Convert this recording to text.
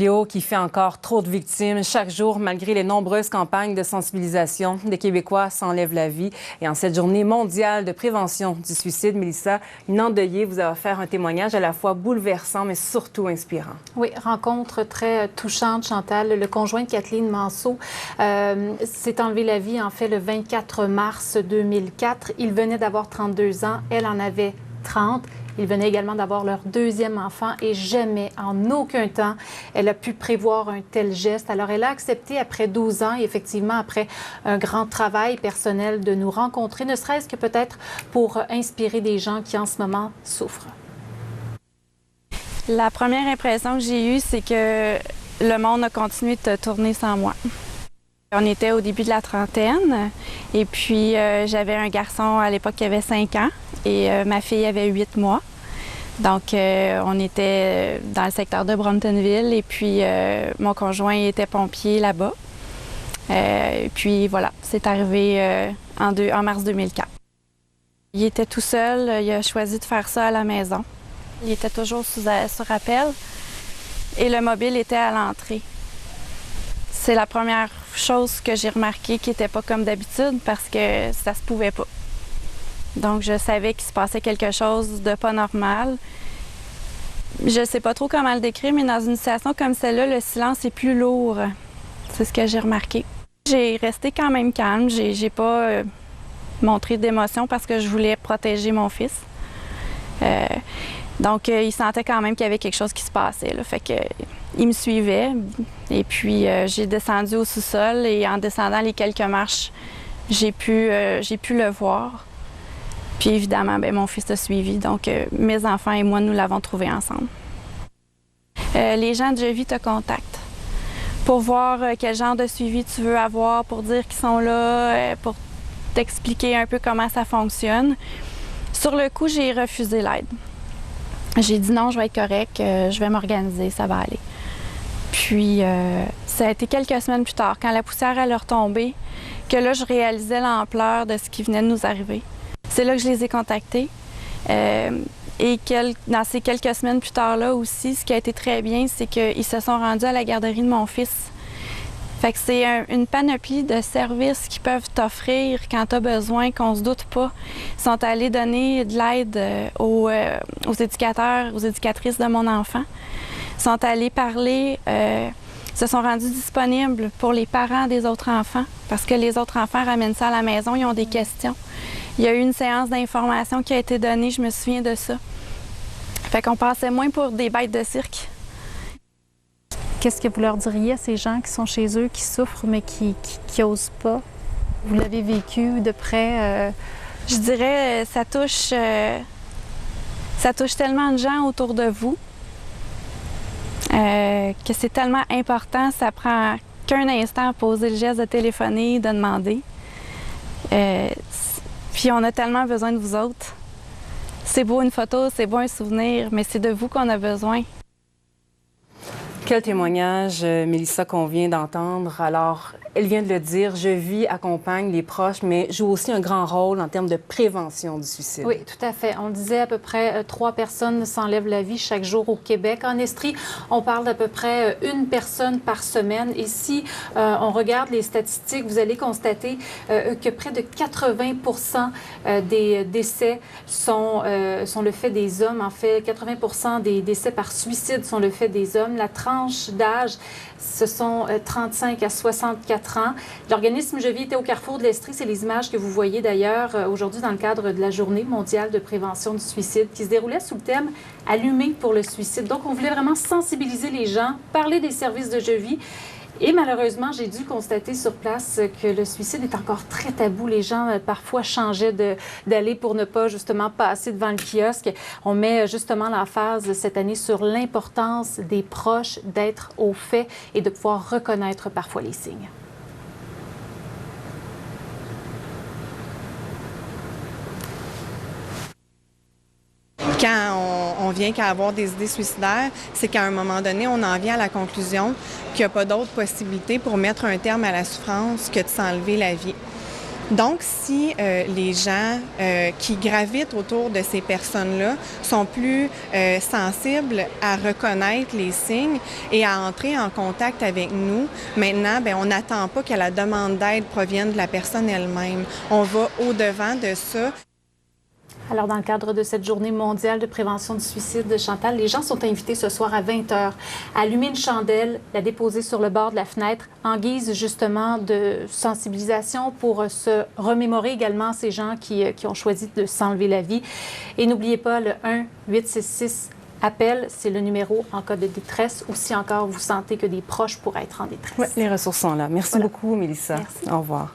fléau qui fait encore trop de victimes. Chaque jour, malgré les nombreuses campagnes de sensibilisation, des Québécois s'enlèvent la vie. Et en cette journée mondiale de prévention du suicide, Mélissa, une endeuillée vous a offert un témoignage à la fois bouleversant, mais surtout inspirant. Oui, rencontre très touchante, Chantal. Le conjoint de Kathleen Manceau s'est enlevé la vie, en fait, le 24 mars 2004. Il venait d'avoir 32 ans. Elle en avait 30. Ils venaient également d'avoir leur deuxième enfant et jamais, en aucun temps, elle a pu prévoir un tel geste. Alors, elle a accepté après 12 ans et effectivement après un grand travail personnel de nous rencontrer, ne serait-ce que peut-être pour inspirer des gens qui en ce moment souffrent. La première impression que j'ai eue, c'est que le monde a continué de tourner sans moi. On était au début de la trentaine et puis j'avais un garçon à l'époque qui avait 5 ans et ma fille avait 8 mois. Donc on était dans le secteur de Bromptonville et puis mon conjoint était pompier là-bas. Et puis voilà, c'est arrivé en mars 2004. Il était tout seul, il a choisi de faire ça à la maison. Il était toujours sur appel et le mobile était à l'entrée. C'est la première chose que j'ai remarqué qui n'était pas comme d'habitude parce que ça se pouvait pas. Donc, je savais qu'il se passait quelque chose de pas normal. Je sais pas trop comment le décrire, mais dans une situation comme celle-là, le silence est plus lourd. C'est ce que j'ai remarqué. J'ai resté quand même calme. J'ai pas montré d'émotion parce que je voulais protéger mon fils. Donc, il sentait quand même qu'il y avait quelque chose qui se passait, là. Fait que, il me suivait. Et puis, j'ai descendu au sous-sol et en descendant les quelques marches, j'ai pu le voir. Puis, évidemment, bien, mon fils a suivi. Donc, mes enfants et moi, nous l'avons trouvé ensemble. Les gens de Je vis te contactent pour voir quel genre de suivi tu veux avoir, pour dire qu'ils sont là, pour t'expliquer un peu comment ça fonctionne. Sur le coup, j'ai refusé l'aide. J'ai dit non, je vais être correct, je vais m'organiser, ça va aller. Puis, ça a été quelques semaines plus tard, quand la poussière allait retomber, que là, je réalisais l'ampleur de ce qui venait de nous arriver. C'est là que je les ai contactés. Et dans ces quelques semaines plus tard là aussi, ce qui a été très bien, c'est qu'ils se sont rendus à la garderie de mon fils. Fait que c'est une panoplie de services qu'ils peuvent t'offrir quand tu as besoin, qu'on se doute pas. Ils sont allés donner de l'aide aux éducateurs, aux éducatrices de mon enfant. Ils sont allés parler, se sont rendus disponibles pour les parents des autres enfants, parce que les autres enfants ramènent ça à la maison, ils ont des questions. Il y a eu une séance d'information qui a été donnée, je me souviens de ça. Fait qu'on passait moins pour des bêtes de cirque. Qu'est-ce que vous leur diriez à ces gens qui sont chez eux, qui souffrent, mais qui n'osent pas? Vous l'avez vécu de près? Je dirais, ça touche tellement de gens autour de vous que c'est tellement important. Ça prend qu'un instant à poser le geste de téléphoner, de demander. Puis on a tellement besoin de vous autres. C'est beau une photo, c'est beau un souvenir, mais c'est de vous qu'on a besoin. Quel témoignage, Mélissa, qu'on vient d'entendre. Alors, elle vient de le dire, Je vis, accompagne les proches, mais joue aussi un grand rôle en termes de prévention du suicide. Oui, tout à fait. On disait à peu près 3 personnes s'enlèvent la vie chaque jour au Québec. En Estrie, on parle d'à peu près 1 personne par semaine. Et si on regarde les statistiques, vous allez constater que près de 80 des décès sont le fait des hommes. En fait, 80 des décès par suicide sont le fait des hommes. La tranche d'âge, ce sont 35 à 64 ans. L'organisme Je vis était au carrefour de l'Estrie. C'est les images que vous voyez d'ailleurs aujourd'hui dans le cadre de la Journée mondiale de prévention du suicide qui se déroulait sous le thème « Allumer pour le suicide ». Donc, on voulait vraiment sensibiliser les gens, parler des services de Je vis. Et malheureusement, j'ai dû constater sur place que le suicide est encore très tabou. Les gens, parfois, changeaient d'aller pour ne pas, justement, passer devant le kiosque. On met justement l'emphase cette année sur l'importance des proches d'être au fait et de pouvoir reconnaître parfois les signes. Quand on vient qu'à avoir des idées suicidaires, c'est qu'à un moment donné, on en vient à la conclusion qu'il n'y a pas d'autre possibilité pour mettre un terme à la souffrance que de s'enlever la vie. Donc, si les gens qui gravitent autour de ces personnes-là sont plus sensibles à reconnaître les signes et à entrer en contact avec nous, maintenant, bien, on n'attend pas que la demande d'aide provienne de la personne elle-même. On va au-devant de ça. Alors, dans le cadre de cette journée mondiale de prévention du suicide, Chantal, les gens sont invités ce soir à 20h à allumer une chandelle, la déposer sur le bord de la fenêtre, en guise justement de sensibilisation pour se remémorer également ces gens qui ont choisi de s'enlever la vie. Et n'oubliez pas le 1-866 appel, c'est le numéro en cas de détresse ou si encore vous sentez que des proches pourraient être en détresse. Oui, les ressources sont là. Merci beaucoup, Mélissa. Merci. Au revoir.